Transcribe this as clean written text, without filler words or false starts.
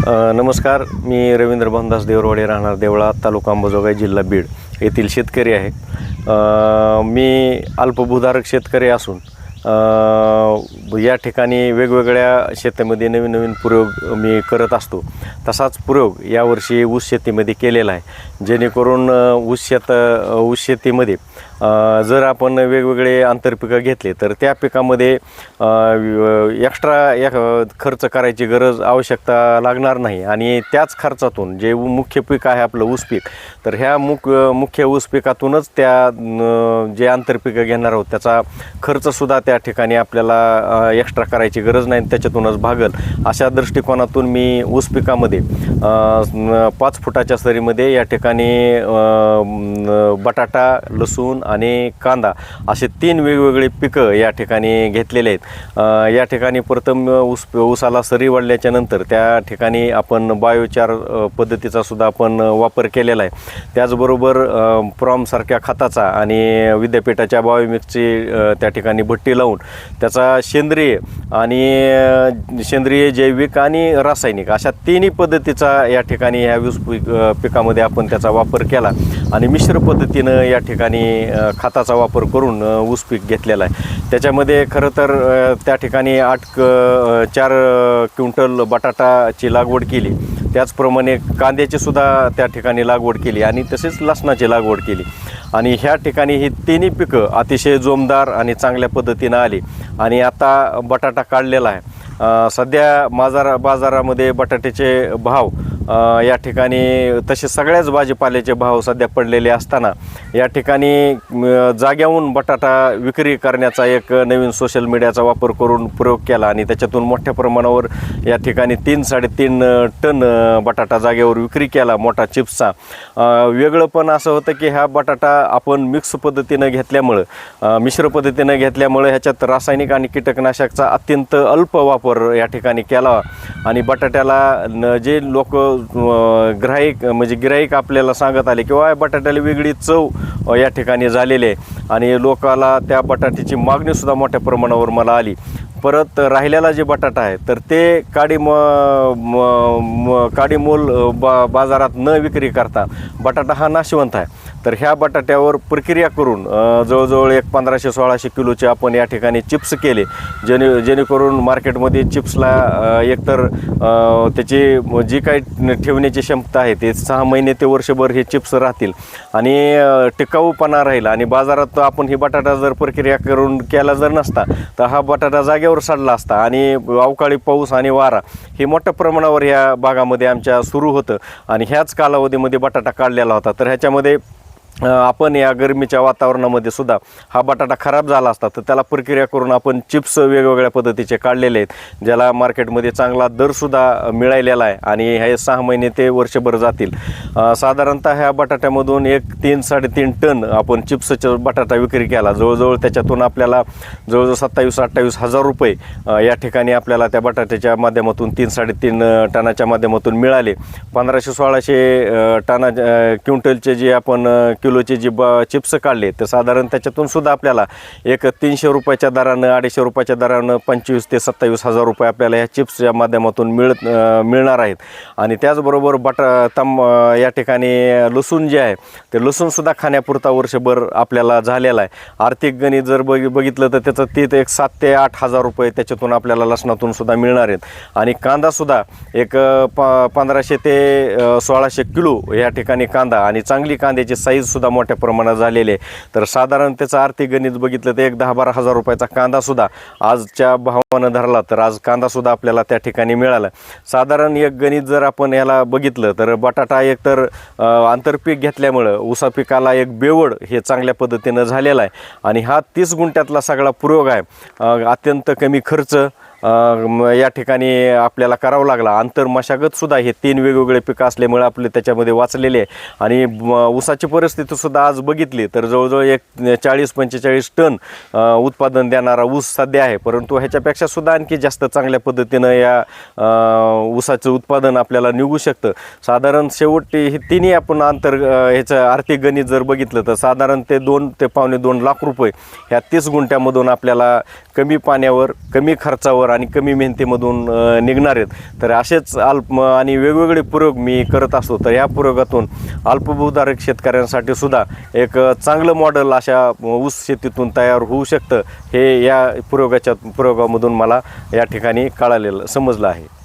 नमस्कार, मी रवींद्र भानदास देवरवाडे, राहणार देवळा, तालुका अंबाजोगाई, जिल्हा बीड येथील शेतकरी आहे. मी अल्पभूधारक शेतकरी असून या ठिकाणी वेगवेगळ्या शेतामध्ये नवीन नवीन प्रयोग मी करत असतो. तसाच प्रयोग यावर्षी ऊस शेतीमध्ये केलेला आहे, जेणेकरून ऊस शेतीमध्ये जर आपण वेगवेगळे आंतरपिकं घेतले तर त्या पिकामध्ये एक्स्ट्रा खर्च करायची आवश्यकता लागणार नाही. आणि त्याच खर्चातून जे मुख्य पीक आहे आपलं ऊस पीक, तर ह्या मुख्य ऊस पिकातूनच त्या जे आंतरपिकं घेणार आहोत त्याचा खर्चसुद्धा त्या ठिकाणी आपल्याला एक्स्ट्रा करायची गरज नाही, त्याच्यातूनच भागल अशा दृष्टिकोनातून मी ऊस पिकामध्ये 5 फुटाच्या सरीमध्ये या ठिकाणी बटाटा, लसूण आणि कांदा असे 3 वेगवेगळे पिकं या ठिकाणी घेतलेले आहेत. या ठिकाणी प्रथम ऊसाला सरी वाढल्याच्या नंतर त्या ठिकाणी आपण बायोचार पद्धतीचा सुद्धा आपण वापर केलेला आहे. त्याचबरोबर प्रॉमसारख्या खताचा आणि विद्यापीठाच्या बायोमिक्सची त्या ठिकाणी भट्टी लावून त्याचा सेंद्रिय, जैविक आणि रासायनिक अशा 3 पद्धतीचा या ठिकाणी ह्या ऊस पिकामध्ये आपण त्याचा वापर केला आणि मिश्र पद्धतीनं या ठिकाणी खताचा वापर करून ऊस पीक घेतलेला आहे. त्याच्यामध्ये खरं तर त्या ठिकाणी 4 क्विंटल बटाटाची लागवड केली, त्याचप्रमाणे कांद्याची सुद्धा त्या ठिकाणी लागवड केली आणि तसेच लसणाची लागवड केली. आणि ह्या ठिकाणी ही 3 पिकं अतिशय जोमदार आणि चांगल्या पद्धतीनं आली. आणि आता बटाटा काढलेला आहे. सध्या बाजारामध्ये बटाट्याचे भाव या ठिकाणी तसे सगळ्याच भाजीपाल्याचे भाव सध्या पडलेले असताना या ठिकाणी जाग्याहून बटाटा विक्री करण्याचा एक नवीन सोशल मीडियाचा वापर करून प्रयोग केला आणि त्याच्यातून मोठ्या प्रमाणावर या ठिकाणी 3-3.5 टन बटाटा जागेवर विक्री केला, मोठा चिप्सचा. वेगळं पण असं होतं की हा बटाटा आपण मिक्स पद्धतीनं घेतल्यामुळं, मिश्र पद्धतीनं घेतल्यामुळं ह्याच्यात रासायनिक आणि कीटकनाशकचा अत्यंत अल्प वापर या ठिकाणी केला. आणि बटाट्याला जे लोक गिराईक आपल्याला सांगत आले किंवा बटाट्याला वेगळी चव या ठिकाणी झालेली आहे आणि लोकाला त्या बटाट्याची मागणीसुद्धा मोठ्या प्रमाणावर मला आली. परत राहिलेला जे बटाटा आहे तर ते काडीमोल बाजारात न विक्री करता बटाटा हा नाशवंत आहे. तर ह्या बटाट्यावर प्रक्रिया करून जवळजवळ 1500-1600 किलोचे आपण या ठिकाणी चिप्स केले, जेणेकरून मार्केटमध्ये चिप्सला एकतर त्याची जी काही ठेवण्याची क्षमता आहे ते 6 महिने ते वर्षभर हे चिप्स राहतील आणि टिकाऊपणा राहील. आणि बाजारात आपण ही बटाटा जर प्रक्रिया करून केला जर नसता तर हा बटाटा जागेवर सडला असता आणि अवकाळी पाऊस आणि वारा हे मोठ्या प्रमाणावर या भागामध्ये आमच्या सुरू होतं आणि ह्याच कालावधीमध्ये बटाटा काढलेला होता. तर ह्याच्यामध्ये आपण या गरमीच्या वातावरणामध्ये सुद्धा हा बटाटा खराब झाला असता तर त्याला प्रक्रिया करून आपण चिप्स वेगवेगळ्या पद्धतीचे काढलेले आहेत, ज्याला मार्केटमध्ये चांगला दरसुद्धा मिळालेला आहे आणि हे 6 महिने ते वर्षभर जातील. साधारणतः ह्या बटाट्यामधून 3-3.5 टन आपण चिप्सचा बटाटा विक्री केला. जवळजवळ त्याच्यातून आपल्याला जवळजवळ 27-28 हजार रुपये या ठिकाणी आपल्याला त्या बटाट्याच्या माध्यमातून 3-3.5 टनाच्या माध्यमातून मिळाले. 1500-1600 क्विंटलचे जे आपण किलोचे जे चिप्स काढले तर साधारण त्याच्यातून सुद्धा आपल्याला एक 300 रुपयाच्या दरानं, 250 रुपयाच्या दरानं 25 ते 27 हजार रुपये आपल्याला ह्या चिप्सच्या माध्यमातून मिळणार आहेत. आणि त्याचबरोबर या ठिकाणी लसूण जे आहे ते लसूणसुद्धा खाण्यापुरता वर्षभर आपल्याला झालेला आहे. आर्थिक गणित जर बघितलं तर त्याचं ते 7 ते 8 हजार रुपये त्याच्यातून आपल्याला लसणातून सुद्धा मिळणार आहेत. आणि कांदासुद्धा एक 1500 ते 1600 किलो या ठिकाणी कांदा आणि चांगली कांद्याची साईज सुद्धा मोठ्या प्रमाणात झालेले आहे. तर साधारण त्याचं आर्थिक गणित बघितलं तर 10-12 हजार रुपयाचा कांदासुद्धा आजच्या भावानं धरला तर आज कांदासुद्धा आपल्याला त्या ठिकाणी मिळाला. साधारण एक गणित जर आपण याला बघितलं तर बटाटा एक तर आंतरपीक घेतल्यामुळं ऊसा पिकाला एक बेवड हे चांगल्या पद्धतीनं झालेला आहे. आणि हा 30 गुंठ्यातला सगळा प्रयोग आहे. अत्यंत कमी खर्च या ठिकाणी आपल्याला करावं लागला. आंतरमशागतसुद्धा हे 3 वेगवेगळे पिकं असल्यामुळे आपले त्याच्यामध्ये वाचलेले आहे. आणि ऊसाची परिस्थितीसुद्धा आज बघितली तर जवळजवळ एक 40-45 टन उत्पादन देणारा ऊस सध्या आहे. परंतु ह्याच्यापेक्षा सुद्धा आणखी जास्त चांगल्या पद्धतीनं या ऊसाचं उत्पादन आपल्याला निघू शकतं. साधारण शेवटी हे 3 आपण ह्याचं आर्थिक गणित जर बघितलं तर साधारण ते 2 ते 2.25 लाख रुपये ह्या 30 गुंठ्यामधून आपल्याला कमी पाण्यावर, कमी खर्चावर खर्चावर आणि कमी मेहनतीमधून निघणार आहेत. तर असेच अल्प आणि वेगवेगळे प्रयोग मी करत असतो. तर ह्या प्रयोगातून अल्पभूधारक शेतकऱ्यांसाठी सुद्धा एक चांगलं मॉडेल अशा ऊस शेतीतून तयार होऊ शकतं, हे या प्रयोगामधून मला या ठिकाणी समजलं आहे.